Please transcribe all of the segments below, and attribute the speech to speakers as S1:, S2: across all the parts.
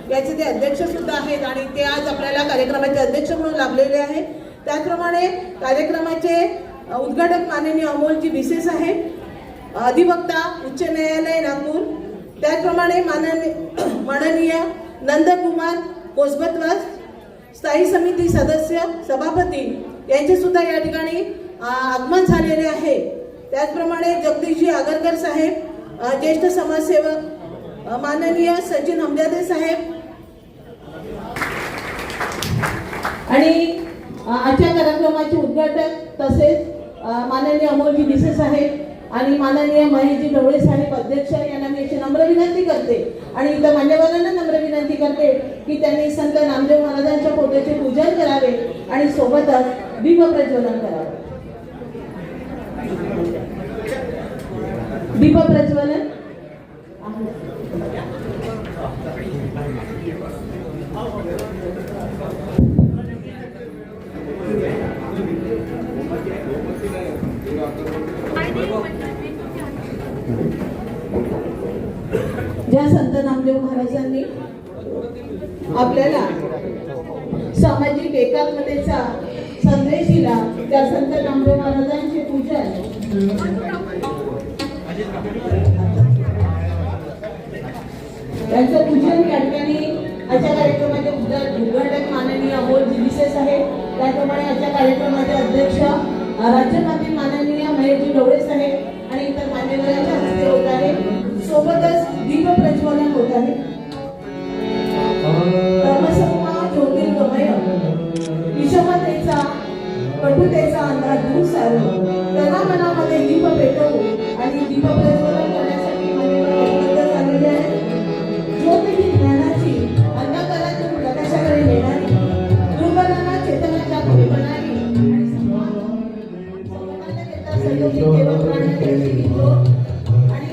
S1: याचे ते अध्यक्ष सुद्धा आहेत आणि ते आज आपल्याला कार्यक्रमाचे अध्यक्ष म्हणून लाभलेले आहेत। त्याचप्रमाणे कार्यक्रमाचे उद्घाटक माननीय अमोलजी विशेष आहेत, अधिवक्ता उच्च न्यायालय नागपूर, त्याचप्रमाणे माननीय नंदकुमार कोसबतवास स्थायी समिती सदस्य सभापती यांचे सुद्धा या ठिकाणी आगमन झालेले आहे। त्याचप्रमाणे जगदीशजी आगरकर साहेब, ज्येष्ठ समाजसेवक माननीय सचिन हमजादे साहेब आणि आजच्या कार्यक्रमाचे उद्घाटक तसेच माननीय अमोलजी विसे साहेब आणि माननीय महेशजी ढवळे साहेब अध्यक्ष यांना मी अशी नम्र विनंती करते आणि इतर मान्यवरांना नम्र विनंती करते की त्यांनी संत नामदेव महाराजांच्या फोटोचे पूजन करावे आणि सोबतच दीप प्रज्वलन करावे। दीप प्रज्वलन ज्या संत नामदेव महाराजांनी आपल्याला सामाजिक एकात्मतेचा संदेश दिला, त्या संत नामदेव महाराजांचे पूजन त्यांचं पूजन या ठिकाणी आजच्या कार्यक्रमाचे उद्घाटक माननीय अमोलजी विशेष आहेत, त्याप्रमाणे आजच्या कार्यक्रमाचे अध्यक्ष राज्यमंत्री माननीय महेशजी ढवळे साहेब आणि इतर मान्यवरांच्या हस्ते होत आहे। सोबतच दीप प्रज्वलन होत आहे। धर्मसंमा ज्योतिर्गमय विषमतेचा कटुतेचा अंधार दूर सारू त्यांना मनामध्ये दीप पेटवू आणि दीप प्रज्वलन करण्यासाठी मान्यवर झालेले आहे। ज्योत ही ज्ञानाची अंधकारातून प्रकाशाकडे नेणारी, दुर्बलांना चेतनाच्या पुढे बनणारी आणि समानतेचा सहयोगी केवळ प्राण्याची ज्योत आणि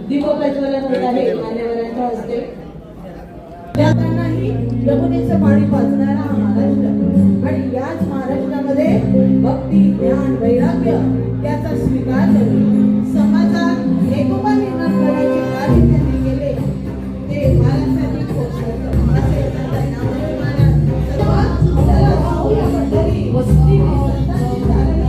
S1: दीप प्रज्वलन होत आहे मान्यवरांच्या हस्ते। त्यातही यमुनेचं पाणी वाचणारा हा महाराष्ट्र आणि याच महाराष्ट्रामध्ये भक्ती ज्ञान वैराग्य याचा स्वीकार करून समाजात एकोपा निर्माण करण्याचे कार्य त्यांनी केले ते महाराष्ट्रातील कोशरत्न असे त्यांचं नाव आहे. महाराज सर्वात आपल्याला जाऊया मंडळी वस्ती संतांची धारणी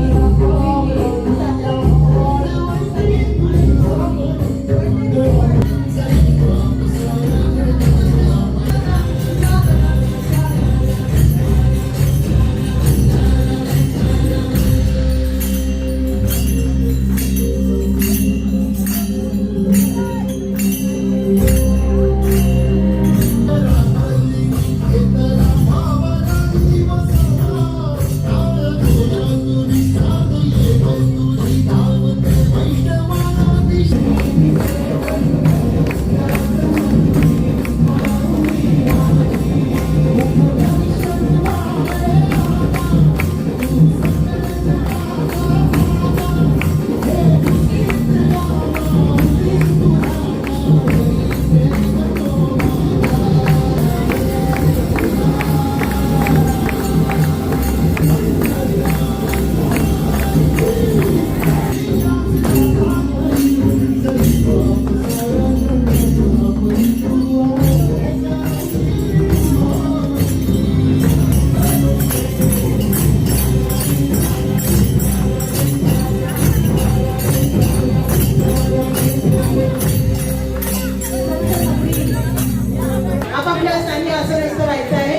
S1: आपापल्या स्थानी आसनस्थ व्हायचं आहे.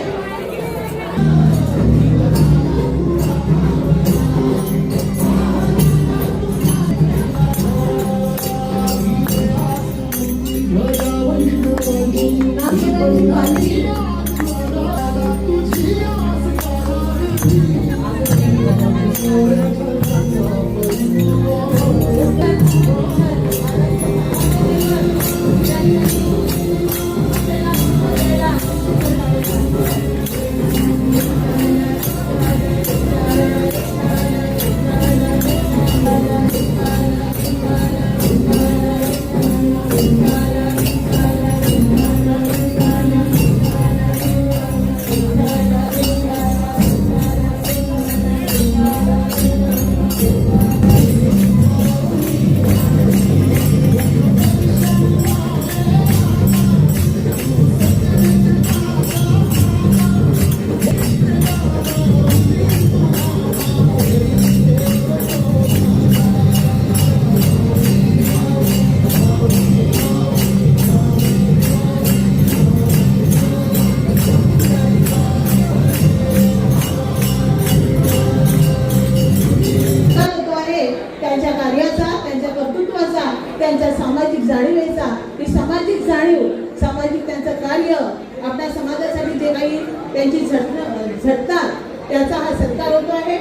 S1: त्यांच्या कार्याचा, त्यांच्या कर्तृत्वाचा, त्यांच्या सामाजिक जाणीवेचा, ती सामाजिक जाणीव, सामाजिक त्यांचं कार्य, आपल्या समाजासाठी जे काही त्यांची झटतात त्याचा हा सत्कार होतो आहे.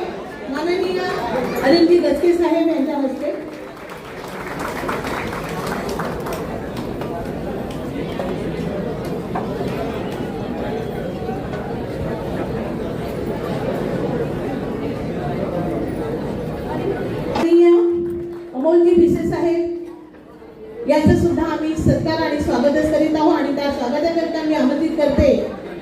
S1: माननीय अनिलजी गचके साहेब यांच्या हस्ते अमोलजी भिसे साहेब यांचं सुद्धा आम्ही सत्कार आणि स्वागतच करीत आहोत. आणि त्या स्वागताकरिता मी आमंत्रित करते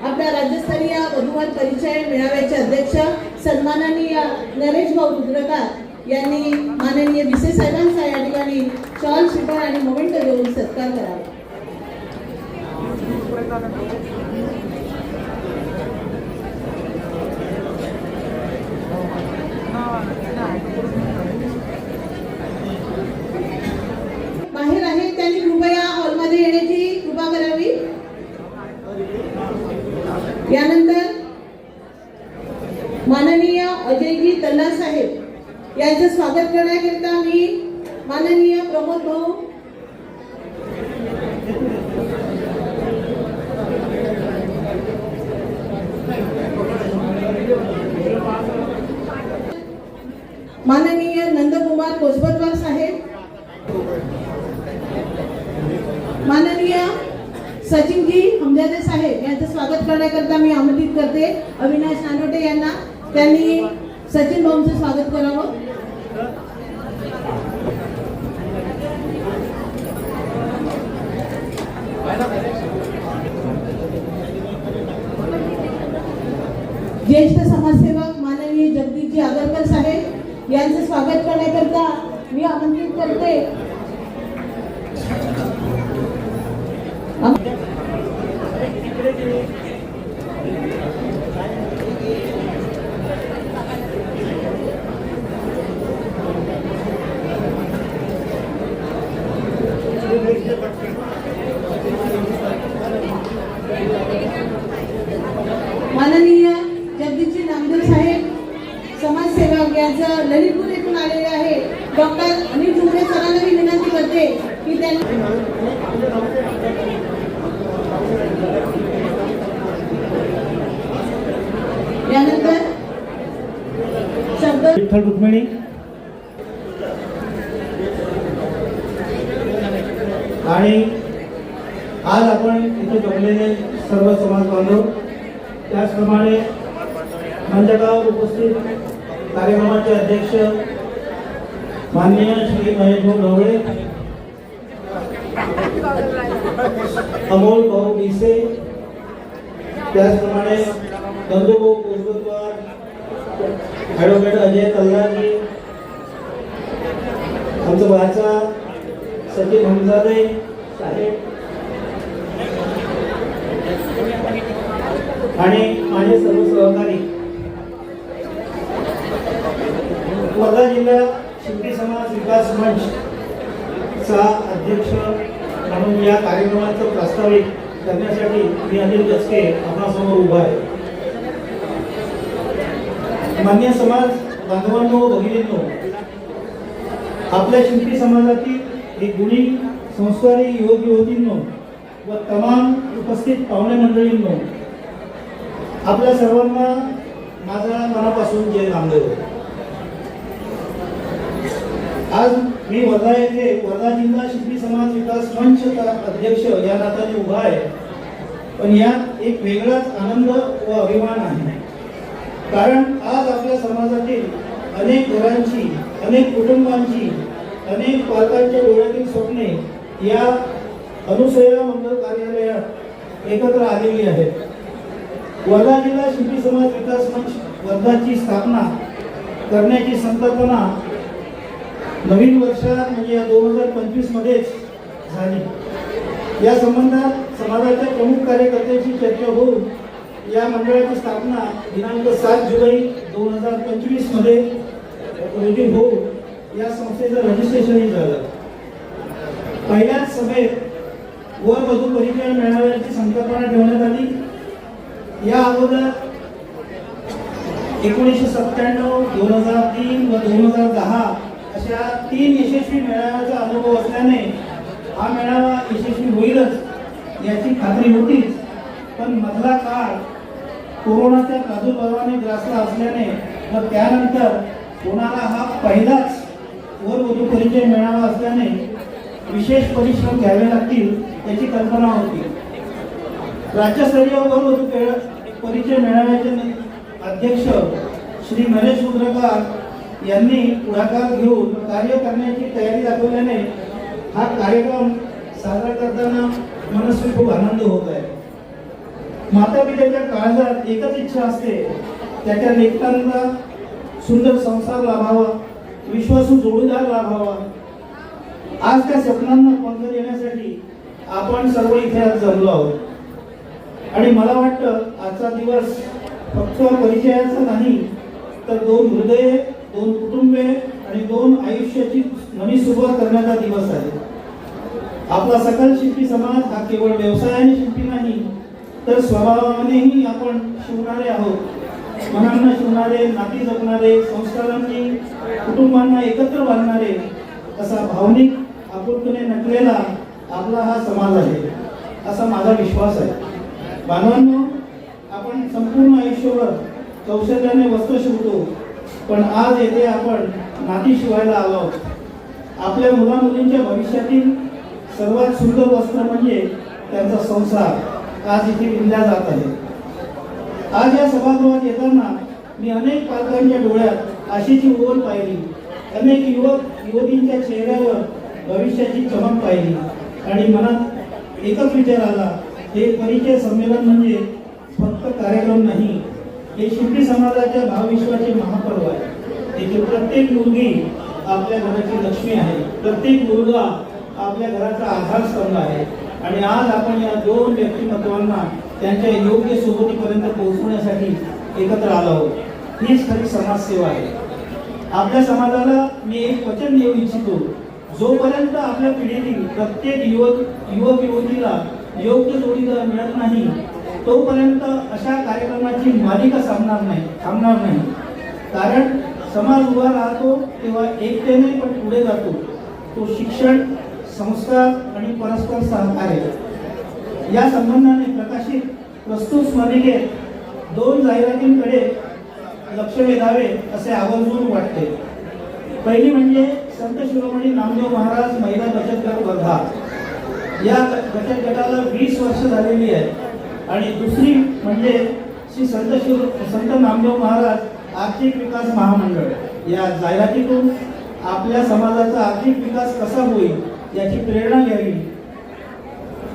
S1: आपल्या राज्यस्तरीय वधूवर परिचय मेळाव्याचे अध्यक्ष सन्माननीय नरेश भाऊ रुद्रकार यांनी माननीय भिसे साहेबांचा या ठिकाणी शॉल शिकार आणि मोमेंट देऊन सत्कार करावा. बाहेर आहे त्यांनी कृपया हॉलमध्ये येण्याची कृपा करावी. यानंतर माननीय अजयजी तल्ला साहेब यांचं स्वागत करण्याकरिता मी माननीय प्रमोद भाऊ माननीय नंदकुमार कोसबतवार साहेब, माननीय सचिनजी हमजादे साहेब यांचं स्वागत करण्याकरिता मी आमंत्रित करते अविनाश नानोटे यांना. त्यांनी सचिन भाऊंचं स्वागत करावं. ज्येष्ठ समाजसेवक माननीय जगदीशजी सागरकर साहेब यांचं स्वागत करण्याकरता मी आमंत्रित करते. माननीय जगदीशजी नामदेव साहेब समाजसेवक यांचं ललितपूर येथून आलेले आहे. डॉक्टर अनिल ठुमरे सरांना मी विनंती करते की त्यांनी यानंतर शब्द
S2: विठ्ठल रुक्मिणी आणि आज आपण इथे जमलेले सर्व समाज बांधव, त्याचप्रमाणे मंचकावर उपस्थित कार्यक्रमाचे अध्यक्ष माननीय श्री महेश भाऊ ढवळे, अमोल भाऊ बिसे, त्याचप्रमाणे बंधुभाऊ कोसबतवार, ॲडव्होकेट अजय कल्लाजी, आमचा भाचा सचिन हमजादे साहेब आणि माझे सर्व सहकारी. वर्धा जिल्हा शिंपी समाज विकास मंच चा अध्यक्ष म्हणून या कार्यक्रमाचं प्रास्ताविक करण्यासाठी मी अनिल दचके आपणासमोर उभा आहे. मान्य समाज बांधवांनो, भगिनींनो, आपल्या शिंपी समाजातील एक गुणी संस्कारी युवक युवतींनो व तमाम उपस्थित पाहुणे मंडळींनो, आपल्या सर्वांना माझा मनापासून जय नामदेव. आज मी वर्धा येथे वर्धा जिल्हा शिंपी समाज विकास मंचचा अध्यक्ष या नात्याने उभा आहे. पण यात एक वेगळाच आनंद व अभिमान आहे. कारण आज आपल्या समाजातील अनेक घरांची, अनेक कुटुंबांची, अनेक पालकांच्या डोळ्यातील स्वप्ने या अनुसया मंगल कार्यालयात एकत्र आलेली आहेत. वर्धा जिल्हा शिंपी समाज विकास मंच वर्धाची स्थापना करण्याची संकल्पना नवीन वर्षात म्हणजे या 2025 मध्येच झाली. या संबंधात समाजाच्या प्रमुख कार्यकर्त्यांची चर्चा होऊन या मंडळाची स्थापना दिनांक 7 जुलै 2025 मध्ये रोजी होऊन या संस्थेचं रजिस्ट्रेशनही झालं. पहिल्याच सभेत वर वधू परिचय मेळाव्याची संकल्पना ठेवण्यात आली. या अगोदर 1997, 2003 व 2010 अशा 3 यशस्वी मेळाव्याचा अनुभव असल्याने हा मेळावा यशस्वी होईलच याची खात्री होतीच. पण मधला काळ कोरोनाच्या प्रादुर्भावाने ग्रासला असल्याने व त्यानंतर होणारा हा पहिलाच वर वधू परिचय मेळावा असल्याने विशेष परिश्रम घ्यावे लागतील याची कल्पना होती. राज्यस्तरीय वर वधू परिचय मेळाव्याचे अध्यक्ष श्री नरेश मुद्रकार यांनी पुढाकार घेऊन कार्य करण्याची तयारी दाखवल्याने हा कार्यक्रम साजरा करताना मनस्वी खूप आनंद होत आहे. माता पित्याच्या काळजात एकच इच्छा असते, त्याच्या लेकरांना सुंदर संसार लाभावा, विश्वासू जोडीदार लाभावा. आज त्या स्वप्नांना पंख देण्यासाठी आपण सर्व इथे आज जमलो आहोत. आणि मला वाटतं आजचा दिवस फक्त परिचयाचा नाही, तर 2 हृदये, 2 कुटुंबे आणि 2 आयुष्याची नवी सुरुवात करण्याचा दिवस आहे. आपला सकल शिंपी समाज हा केवळ व्यवसायाने शिंपी नाही, तर स्वभावानेही आपण शिवणारे आहोत. मनांना शिवणारे, नाती जपणारे, संस्कारांनी कुटुंबांना एकत्र बांधणारे असा भावनिक आपुलकीने नटलेला आपला हा समाज आहे, असा माझा विश्वास आहे. बांधवांनो, आपण संपूर्ण आयुष्यभर कौशल्याने वस्त्र शिवतो, पण आज येथे आपण नाती शिवायला आलो आहोत. आपल्या मुला मुलींच्या भविष्यातील सर्वात सुंदर वस्त्र म्हणजे त्यांचा संसार आज इथे विणला जात आहे. आज या सभागृहात येताना मी अनेक पालकांच्या डोळ्यात आशेची ओढ पाहिली, अनेक युवक युवतींच्या चेहऱ्यावर भविष्याची चमक पाहिली आणि मनात एकच विचार आला, हे परिचय संमेलन म्हणजे फक्त कार्यक्रम नाही, हे शिंपी समाजाच्या भावविश्वाचे महापर्व आहे. येथे प्रत्येक मुलगी आपल्या घराची लक्ष्मी आहे, प्रत्येक मुलगा आपल्या घराचा आधारस्तंभ आहे. आणि आज आपण या दोन व्यक्तिमत्वांना त्यांच्या योग्य सोबतीपर्यंत पोहोचवण्यासाठी एकत्र आलो आहोत. हीच खरी समाजसेवा आहे. आपल्या समाजाला मी एक वचन देऊ इच्छितो, जोपर्यंत आपल्या पिढीतील प्रत्येक युवक युवतीला योग्य जोडीदार मिळत नाही, तोपर्यंत अशा कार्यक्रमाची मालिका थांबणार नाही. कारण समाज उभा राहतो तेव्हा एकतेने पण पुढे जातो. तो शिक्षण, संस्कार आणि परस्पर सहकार्य या संबंधाने प्रकाशित प्रस्तुत स्मरणिकेत 2 जाहिरातींकडे लक्ष वेधावे असे आवर्जून वाटते. पहिली म्हणजे संत शिरोमणी नामदेव महाराज महिला बचत गट वर्धा. या बचत गटाला 20 वर्ष झालेली आहेत. आणि दुसरी म्हणजे श्री संत नामदेव महाराज आर्थिक विकास महामंडळ. या जाहिरातीतून आपल्या समाजाचा आर्थिक विकास कसा होईल याची प्रेरणा घ्यावी,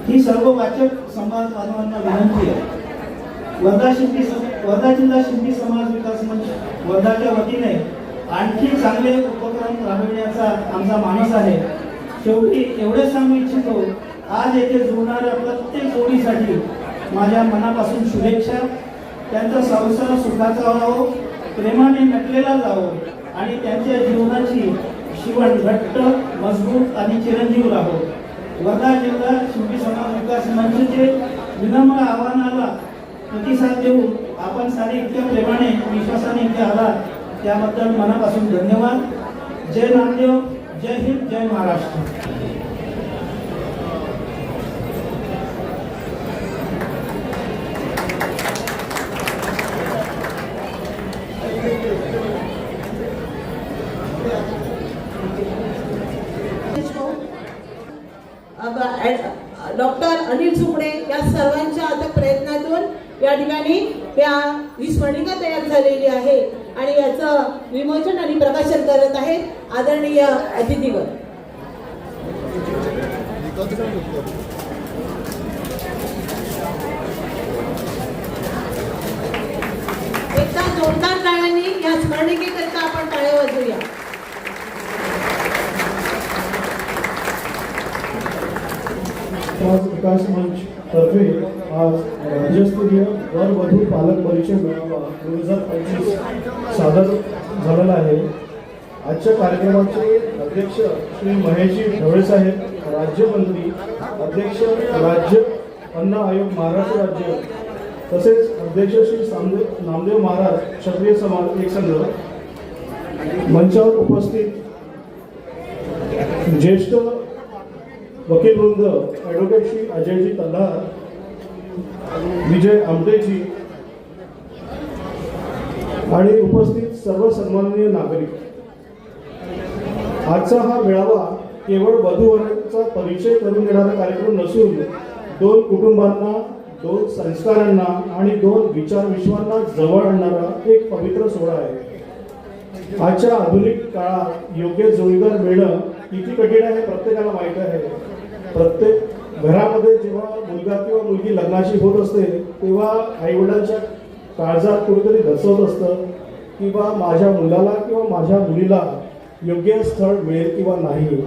S2: ही सर्व वाचक समाज बांधवांना विनंती आहे. वर्धा जिल्हा शिंपी समाज विकास मंच वर्धाच्या वतीने आणखी चांगले उपक्रम राबविण्याचा आमचा मानस आहे. शेवटी एवढे सांगू इच्छितो, आज येथे जुळणाऱ्या प्रत्येक जोडीसाठी माझ्या मनापासून शुभेच्छा. त्यांचा संसार सुखाचा व्हावं, प्रेमाने नटलेला जावं आणि त्यांच्या जीवनाची शिवण घट्ट, मजबूत आणि चिरंजीव राहो. वर्धा जिल्हा शिंपी समाज विकास मंचचे विनम्र आव्हानाला प्रतिसाद देऊन आपण सारे इतक्या प्रेमाने, विश्वासाने इथे आलात, त्याबद्दल मनापासून धन्यवाद. जय नामदेव, जय हिंद, जय महाराष्ट्र.
S1: डॉक्टर अनिल सुपडे या सर्वांच्या आता प्रयत्नातून या ठिकाणी ही स्मरणिका तयार झालेली आहे आणि याचं विमोचन आणि प्रकाशन करत आहेत आदरणीय अतिथीवर. एकदा जोरदार टाळ्यांनी या स्मरणिकेकरिता आपण टाळ्या वाजवूया.
S3: समाज विकास मंच तर्फे आज राज्यस्तरीय वर वधू पालक परिचय मेळावा 2025 सादर झालेला आहे. आजच्या कार्यक्रमाचे अध्यक्ष श्री महेशजी ढवळे साहेब, राज्यमंत्री, अध्यक्ष राज्य अन्न आयोग महाराष्ट्र राज्य, तसेच अध्यक्ष श्री नामदेव महाराज क्षत्रिय समाज एकसंघ, मंचावर उपस्थित ज्येष्ठ वकील वृंद, ॲडव्होकेट श्री अजयजी तल्हार, विजय आमटेजी आणि उपस्थित सर्व सन्माननीय नागरिक. आजचा हा मेळावा केवळ वधूवरांचा परिचय करून देणारा कार्यक्रम नसून 2 कुटुंबांना, 2 संस्कारांना आणि 2 विचार विश्वांना जवळ आणणारा एक पवित्र सोहळा आहे. आजच्या आधुनिक काळात योग्य जोडीदार मिळणं किती कठीण आहे प्रत्येकाला माहीत आहे. प्रत्येक घरामध्ये जेव्हा मुलगा किंवा मुलगी लग्नाची होत असते तेव्हा आईवडिलांच्या काळजात कुठेतरी धसवत असतं की बा माझ्या मुलाला किंवा माझ्या मुलीला योग्य स्थळ मिळेल किंवा नाही.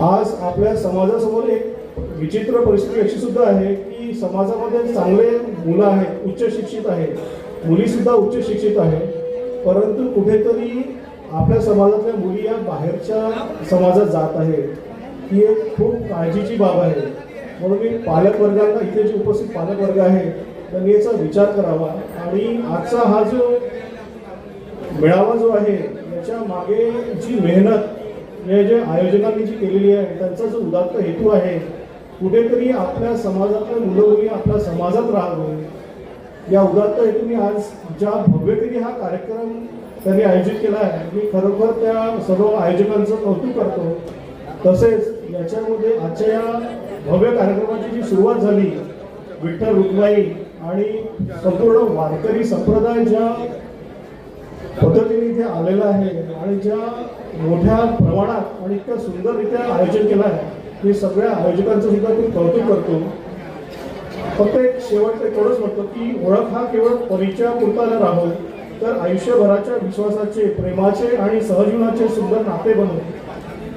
S3: आज आपल्या समाजासमोर एक विचित्र परिस्थिती अशी सुद्धा आहे की समाजामध्ये चांगले मुलं आहेत, उच्च शिक्षित आहेत, मुलीसुद्धा उच्च शिक्षित आहेत, परंतु कुठेतरी आपल्या समाजातल्या मुली या बाहेरच्या समाजात जात आहेत. ही एक खूप काळजीची बाब आहे. म्हणून मी पालक वर्गांना, इथे जे उपस्थित पालक वर्ग आहे त्यांनी याचा विचार करावा आणि आजचा हा जो मेळावा जो आहे याच्या मागे जी मेहनत या जे आयोजकांनी जी केलेली आहे, त्यांचा जो उदात्त हेतू आहे, कुठेतरी आपल्या समाजातल्या मुलं मुली आपल्या समाजात राहावं, या उदात्त हेतूने आज ज्या भव्यतेने हा कार्यक्रम त्यांनी आयोजित केला आहे, मी खरोखर त्या सर्व आयोजकांचं कौतुक करतो. तसेच याच्यामध्ये आजच्या या भव्य कार्यक्रमाची जी सुरुवात झाली, विठ्ठल रुक्माई आणि संपूर्ण वारकरी संप्रदाय ज्या पद्धतीने इथे आलेला आहे आणि ज्या मोठ्या प्रमाणात आणि इतक्या सुंदररित्या आयोजन केलं आहे, हे सगळ्या आयोजकांचं सुद्धा खूप कौतुक करतो. फक्त एक शेवट तेवढंच म्हणतो की ओळख हा केवळ परिचयापुरता न राहो, तर आयुष्यभराच्या विश्वासाचे, प्रेमाचे आणि सहजीवनाचे सुंदर नाते बनवू.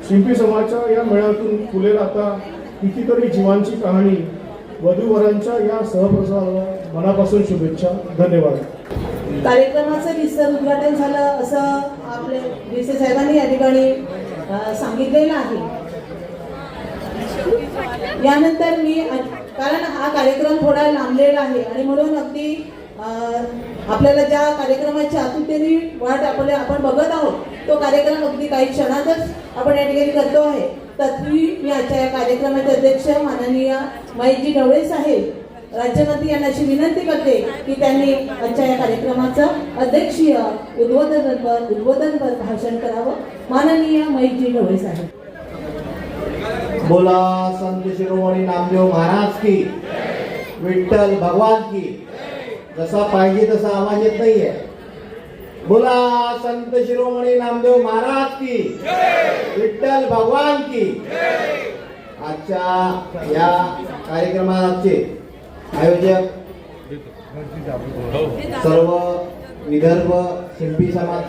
S3: शिंपी समाजाच्या या मेळ्यातून फुलेल आता कितीतरी जीवांची कहाणी. वधूवरांच्या या सहप्रसादाला मनापासून शुभेच्छा. धन्यवाद.
S1: कार्यक्रमाचं विस्तर उद्घाटन झालं असं आपले डी.सी. साहेबांनी या ठिकाणी सांगितलेलं आहे. यानंतर मी कारण हा कार्यक्रम थोडा लांबलेला आहे आणि म्हणून अगदी आपल्याला ज्या कार्यक्रमाची आतुरतेने वाट आपण बघत आहोत तो कार्यक्रम अगदी काही क्षणातच आपण या ठिकाणी करतो आहे. तत्वी मी आजच्या या कार्यक्रमाचे अध्यक्ष माननीय महेशजी ढवळे साहेब राज्यमंत्री यांना अशी विनंती करते की त्यांनी आजच्या या कार्यक्रमाचं अध्यक्षीय उद्बोधनपर भाषण करावं. माननीय महेशजी ढवळे साहेब.
S4: बोला संत शिरोमणी नामदेव महाराज की, विठ्ठल भगवान की. जसा पाहिजे तसा आवाज येत नाहीये. बोला संत शिरोमणी नामदेव महाराज की, विठ्ठल भगवान की. आजच्या या कार्यक्रमाचे आयोजक सर्व विदर्भ शिंपी समाज,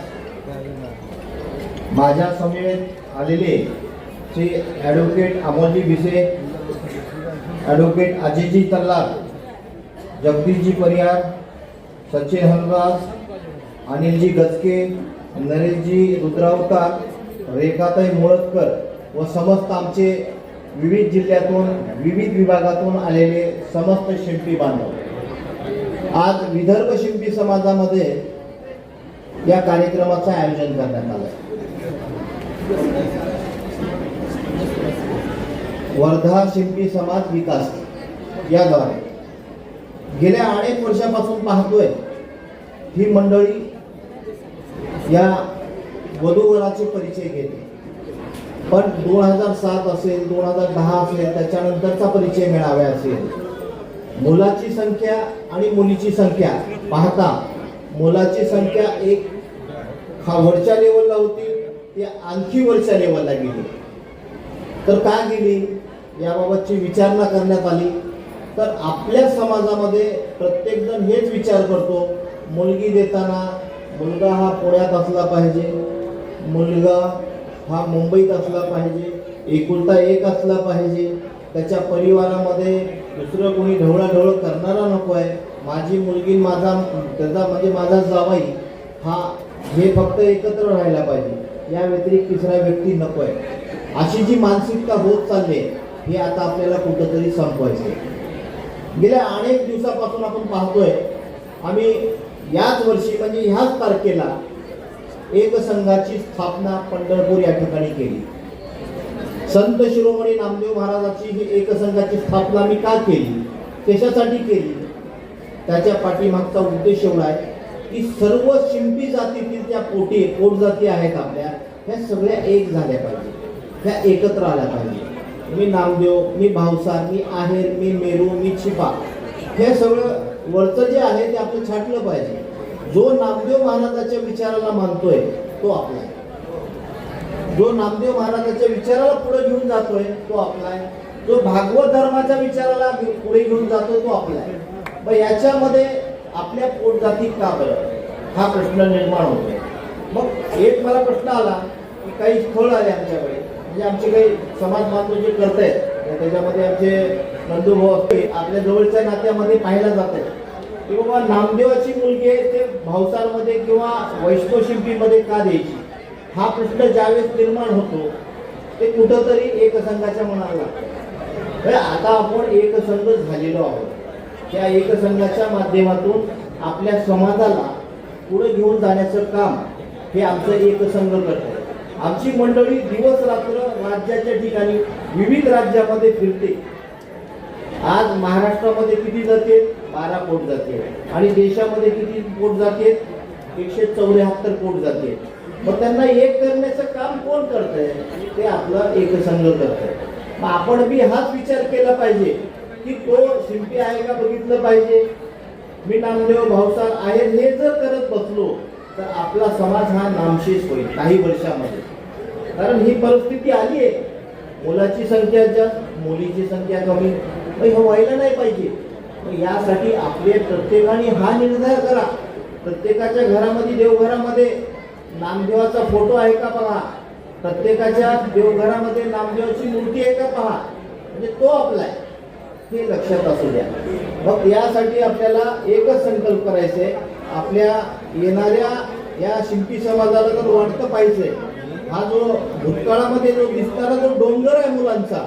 S4: माझ्या समेत आलेले श्री ॲडव्होकेट अमोलजी भिसे, ॲडव्होकेट अजयजी तल्लार, जगदीशजी परिहार, सचिन हलवास, अनिलजी गचके, नरेशजी रुद्रावतार, रेखाताई मुळतकर व समस्त आमचे विविध जिल्ह्यातून विविध विभागातून आलेले समस्त शिंपी बांधव. आज विदर्भ शिंपी समाजामध्ये या कार्यक्रमाचं आयोजन करण्यात आलं. वर्धा शिंपी समाज विकास याद्वारे गेल्या अनेक वर्षापासून पाहतोय ही मंडळी या वधूवराचे परिचय घेते. पण 2007 असेल, 2010 असेल, त्याच्यानंतरचा परिचय मेळावा असेल, मुलाची संख्या आणि मुलीची संख्या पाहता मुलाची संख्या एक वरच्या लेवलला होती, ती आणखी वरच्या लेवलला गेली. तर का गेली याबाबतची विचारणा करण्यात आली. तर आपल्या समाजामध्ये प्रत्येकजण हेच विचार करतो, मुलगी देताना मुलगा हा पुण्यात असला पाहिजे, मुलगा हा मुंबईत असला पाहिजे, एकुलता एक असला पाहिजे, त्याच्या परिवारामध्ये दुसरं कोणी ढवळाढवळ करणारा नको आहे, माझी मुलगी त्याचा म्हणजे माझा जावाई हा हे फक्त एकत्र राहायला पाहिजे, या व्यतिरिक्त तिसरा व्यक्ती नको आहे. अशी जी मानसिकता होत चालली हे आता आपल्याला कुठंतरी संपवायचे. गेल्या अनेक दिवसापासून आपण पाहतोय, आम्ही याच वर्षी म्हणजे ह्याच तारखेला एक संघाची स्थापना पंढरपूर या ठिकाणी केली. संत शिरोमणी नामदेव महाराजाची ही एक संघाची स्थापना मी का केली, कशासाठी केली, त्याच्या पाठीमागचा उद्देश एवढा आहे की सर्व शिंपी जातीतील ज्या पोट जाती आहेत आपल्या, ह्या सगळ्या एक झाल्या पाहिजे, ह्या एकत्र आल्या पाहिजे. मी नामदेव, मी भावसार, मी आहेर, मी मेरू, मी छिपा, हे सगळं वरचं जे आहे ते आपलं छाटलं पाहिजे. जो नामदेव महाराजाच्या विचाराला मानतोय तो आपला आहे, जो नामदेव महाराजाच्या विचाराला पुढे घेऊन जातोय तो आपला आहे, जो भागवत धर्माच्या विचाराला पुढे घेऊन जातोय तो आपला आहे. मग याच्यामध्ये आपल्या पोटजाती का बरं, हा प्रश्न निर्माण होतोय. मग एक मला प्रश्न आला की काही स्थळ आले आमच्याकडे, म्हणजे आमचे काही समाज बांधव जे करतायत त्याच्यामध्ये आमचे नंदूभाऊ असते, आपल्या जवळच्या नात्यामध्ये पाहायला जात आहे की बाबा नामदेवाची मुलगी आहे ते भावसारमध्ये किंवा वैष्णव शिंपीमध्ये का द्यायची, हा प्रश्न ज्यावेळेस निर्माण होतो ते कुठंतरी एक संघाच्या मनाला लागतं. आता आपण एक संघ झालेलो आहोत, त्या एक संघाच्या माध्यमातून आपल्या समाजाला पुढे घेऊन जाण्याचं काम हे आमचं एक संघ करतं. आमची मंडळी दिवस रात्र राज्याच्या ठिकाणी विविध राज्यामध्ये फिरते. आज महाराष्ट्रामध्ये किती जाते, 12 पोट जाते, आणि देशामध्ये किती पोट जाते, 174 पोट जाते. मग त्यांना एक करण्याचं काम कोण करतंय, ते आपला एक संघ करतंय. मग आपण बी हाच विचार केला पाहिजे की तो शिंपी आहे का बघितलं पाहिजे, मी नामदेव भावसार आहे हे जर करत बसलो तर आपला समाज हा नामशेष होईल काही वर्षामध्ये. कारण ही परिस्थिती आली आहे, मुलाची संख्या जास्त, मुलीची संख्या कमी, हे व्हायला नाही पाहिजे. यासाठी आपले प्रत्येकाने हा निर्णय करा प्रत्येकाच्या घरामध्ये देवघरामध्ये नामदेवाचा फोटो आहे का पहा, प्रत्येकाच्या देवघरामध्ये नामदेवाची मूर्ती आहे का पहा, म्हणजे तो आपला आहे हे लक्षात असू द्या. मग यासाठी आपल्याला एकच संकल्प करायचा आहे, आपल्या येणाऱ्या या शिंपी समाजाला जर वाटतं पाहिजे, हा जो भूतकाळामध्ये जो दिसणारा जो डोंगर आहे मुलांचा,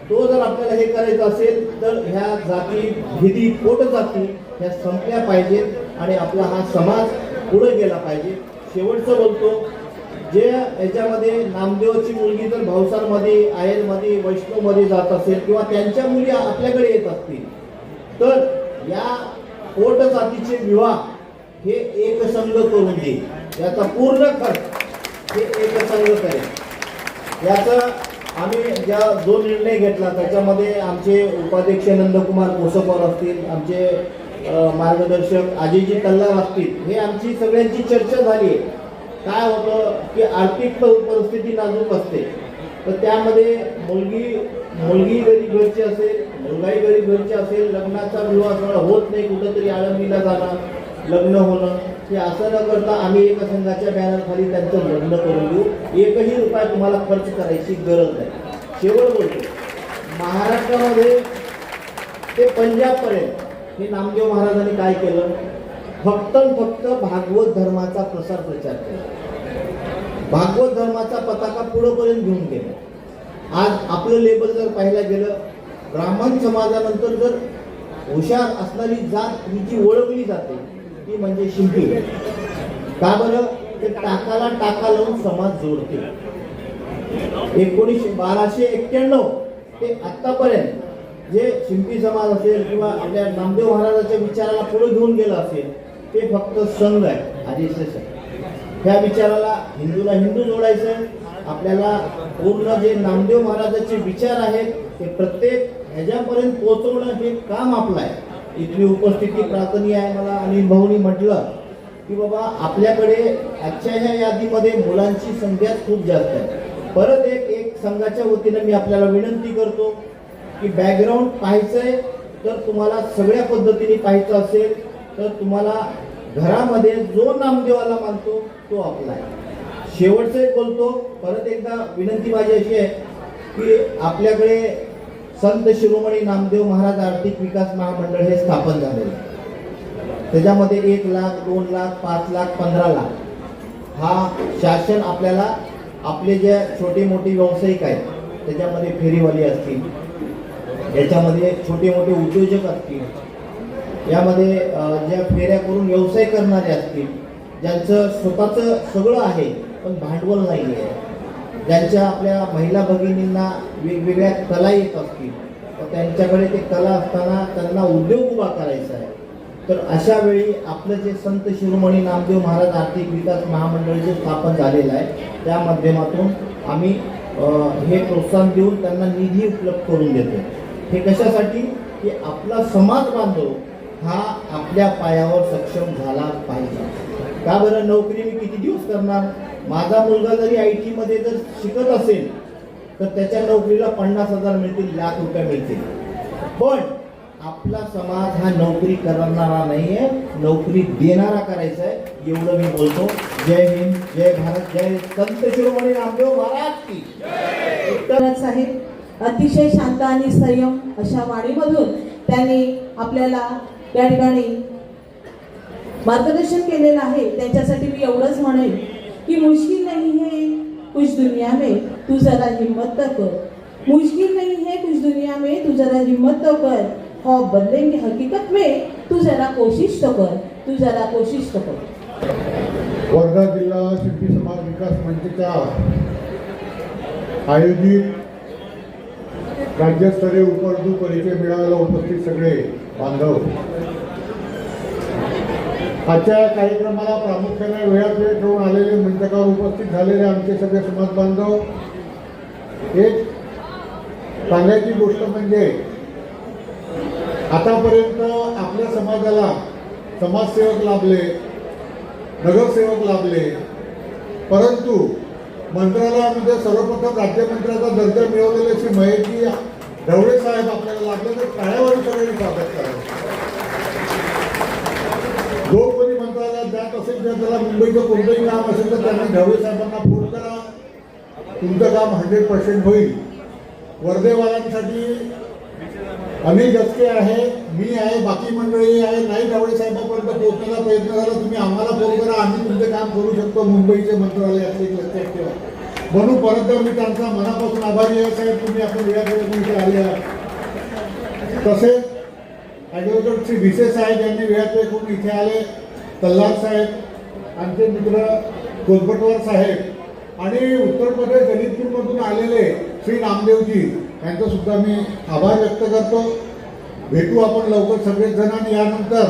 S4: तो जर आपल्याला हे करायचं असेल तर ह्या जाती भेदी पोट जाती ह्या संपल्या पाहिजेत आणि आपला हा समाज पुढे गेला पाहिजे. शेवटचं बोलतो, जे याच्यामध्ये नामदेवाची मुलगी जर भावसारमध्ये, आयरमध्ये, वैष्णवमध्ये जात असेल किंवा त्यांच्या मुली आपल्याकडे येत असतील तर या पोट जातीचे विवाह हे एकसंग करून देईल. याचा पूर्ण खर्च हे एकसंग करेल. याचा आम्ही जो निर्णय घेतला त्याच्यामध्ये आमचे उपाध्यक्ष नंदकुमार कोसकर असतील, आमचे मार्गदर्शक अजयजी तल्लार असतील, हे आमची सगळ्यांची चर्चा झाली आहे. काय होतं की आर्थिक परिस्थिती नाजूक असते, तर त्यामध्ये मुलगी गरीब घरची असेल, मुलगाही गरीब घरची असेल, लग्नाचा विवाह सगळा होत नाही, कुठंतरी आळंदीला जाणं, लग्न होणं, हे असं न करता आम्ही एका संघाच्या बॅनरखाली त्यांचं लग्न करून देऊ. एकही रुपया तुम्हाला खर्च करायची गरज नाही. शेवट बोलतो, महाराष्ट्रामध्ये ते पंजाबपर्यंत हे नामदेव महाराजांनी काय केलं, फक्त भागवत धर्माचा प्रसार प्रचार केला. भागवत धर्माचा पताका पुढेपर्यंत घेऊन गेला. आज आपलं लेबल जर पाहायला गेलं, ब्राह्मण समाजानंतर जर हुशार असणारी जात ही जी ओळखली जाते ती म्हणजे शिंपी. का बरं? ते टाकाला टाका लावून समाज जोडते. 1291 ते आतापर्यंत जे शिंपी समाज असेल किंवा आपल्या नामदेव महाराजांच्या विचाराला पुढे घेऊन गेलं असेल ते फक्त संघ आहे, आदेशच आहे. ह्या विचाराला हिंदूला हिंदू जोडायचं आहे. आपल्याला पूर्ण जे नामदेव महाराजांचे विचार आहेत ते प्रत्येक ह्याच्यापर्यंत पोहोचवणं हे काम आपलं आहे. इथली उपस्थिती प्रार्थनीय आहे. मला अनिल भाऊनी म्हटलं की बाबा आपल्याकडे आजच्या ह्या यादीमध्ये मुलांची संख्या खूप जास्त आहे. परत एक संघाच्या वतीनं मी आपल्याला विनंती करतो की बॅकग्राऊंड पाहायचंय तर तुम्हाला सगळ्या पद्धतीने पाहायचं असेल तर तुम्हाला घरामध्ये जो नामदेवाला मानतो तो आपला आहे. शेवटचं एक बोलतो, परत एकदा विनंती माझी अशी आहे की आपल्याकडे संत शिरोमणी नामदेव महाराज आर्थिक विकास महामंडळ हे स्थापन झालेलं आहे. त्याच्यामध्ये 1 लाख, 2 लाख, 5 लाख, 15 लाख हा शासन आपल्याला आपले जे छोटे मोठे व्यावसायिक आहेत त्याच्यामध्ये फेरीवाली असतील, याच्यामध्ये छोटे मोठे उद्योजक असतील, यामध्ये ज्या फेऱ्या करून व्यवसाय करणारे असतील, ज्यांचं स्वतःचं सगळं आहे पण भांडवल नाही आहे, ज्यांच्या आपल्या महिला भगिनींना वेगवेगळ्या कला येत असतील तर त्यांच्याकडे ते कला असताना त्यांना उद्योग उभा करायचा आहे, तर अशा वेळी आपलं जे संत शिरोमणी नामदेव महाराज आर्थिक विकास महामंडळ जे स्थापन झालेलं आहे त्या माध्यमातून आम्ही हे प्रोत्साहन देऊन त्यांना निधी उपलब्ध करून देतो. हे कशासाठी की आपला समाज बांधव हा आपल्या पायावर सक्षम झाला पाहिजे. का बरं? नोकरी मी किती दिवस करणार? माझा मुलगा जरी IT मध्ये जर शिकत असेल तर त्याच्या नोकरीला 50,000 मिळतील, लाख रुपये मिळतील, पण आपला समाज हा नोकरी करणारा नाहीये, नोकरी देणारा करायचा आहे. एवढं मी बोलतो. जय हिंद, जय भारत, जय संत शिरोमणी नामदेव महाराज की
S1: जय. साहेब अतिशय शांत आणि संयम अशा वाणीमधून त्यांनी आपल्याला या ठिकाणी मार्गदर्शन केलेलं आहे. त्यांच्यासाठी मी एवढंच म्हणेन की मुश्किल नहीं है कुछ दुनिया में तू जरा हिम्मत तो कर, मुश्किल नहीं है कुछ दुनिया में तू जरा हिम्मत तो कर, ख्वाब बदलेंगे हकीकत में तू जरा कोशिश तो कर, तू जरा कोशिश तो कर.
S5: वर्धा जिल्हा शिंपी समाज विकास मंचच्या आयोजित राज्यस्तरीय उपरदू परिचय मेळाव्याला उपस्थित सगळे बांधव, आजच्या कार्यक्रमाला प्रामुख्याने वेळात वेळ ठेवून आलेले मंचकावर उपस्थित झालेले आमचे सगळे समाज बांधव, एक सांगायची गोष्ट म्हणजे आतापर्यंत आपल्या समाजाला समाजसेवक लाभले, नगरसेवक लाभले, परंतु मंत्रालयामध्ये सर्वप्रथम राज्यमंत्र्याचा दर्जा मिळवलेले श्री महेशजी ढवळे साहेब आपल्याला लागले, तर टाळ्यावर सगळ्यांनी स्वागत करावं. जो कोणी मंत्रालयात असेल किंवा त्याला मुंबईचं कोणतंही काम असेल तर त्यांनी ढवळे साहेबांना फोन करा, तुमचं काम 100% होईल. वर्धेवाल्यांसाठी अनिल गचके आहे, मी आहे, बाकी मंडळी आहे. नाही ढवळे साहेबांपर्यंत पोहोचण्याचा प्रयत्न झाला तुम्ही आम्हाला फोन करा, आम्ही तुमचे काम करू शकतो. मुंबईचे मंत्रालय असले की लक्षात ठेवा. म्हणून परत मी त्यांचा मनापासून आभारी आहे साहेब, तुम्ही आपल्या वेळापैकी इथे आले आहात. तसेच ॲडव्होकेट श्री भिसे साहेब यांनी वेळापैकी इथे आले, तल्लार साहेब, आमचे मित्र कोलपटवार साहेब आणि उत्तर प्रदेश दलितपूरमधून आलेले श्री नामदेवजी यांचा सुद्धा मी आभार व्यक्त करतो. भेटू आपण लवकर सगळेच जण आणि यानंतर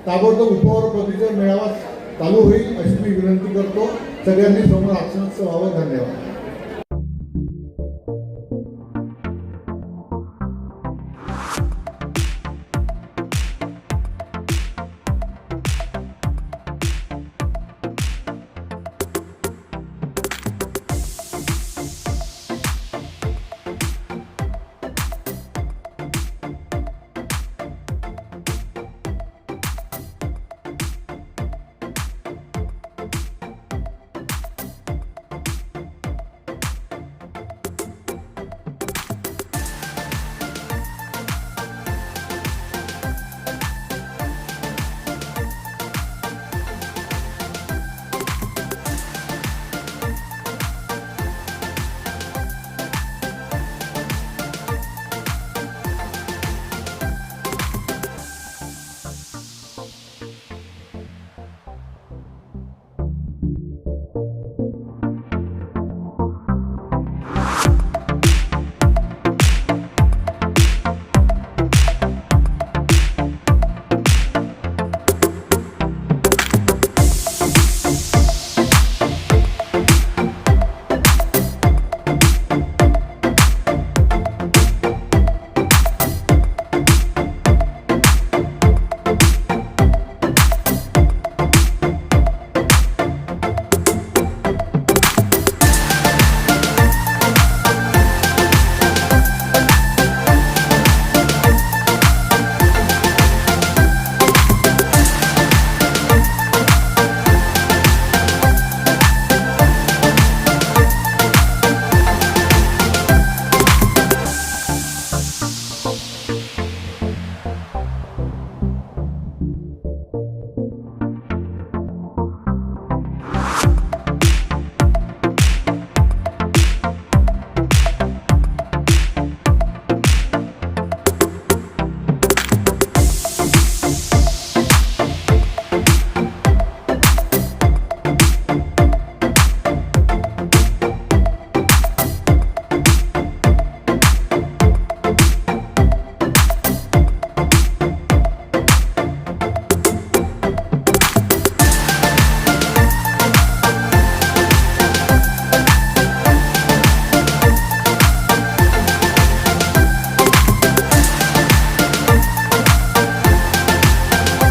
S5: ताबडतोब उपवर प्रतिजन मेळावा चालू होईल अशी मी विनंती करतो. सगळ्यांनी समोर आचरणाचं व्हावं. धन्यवाद.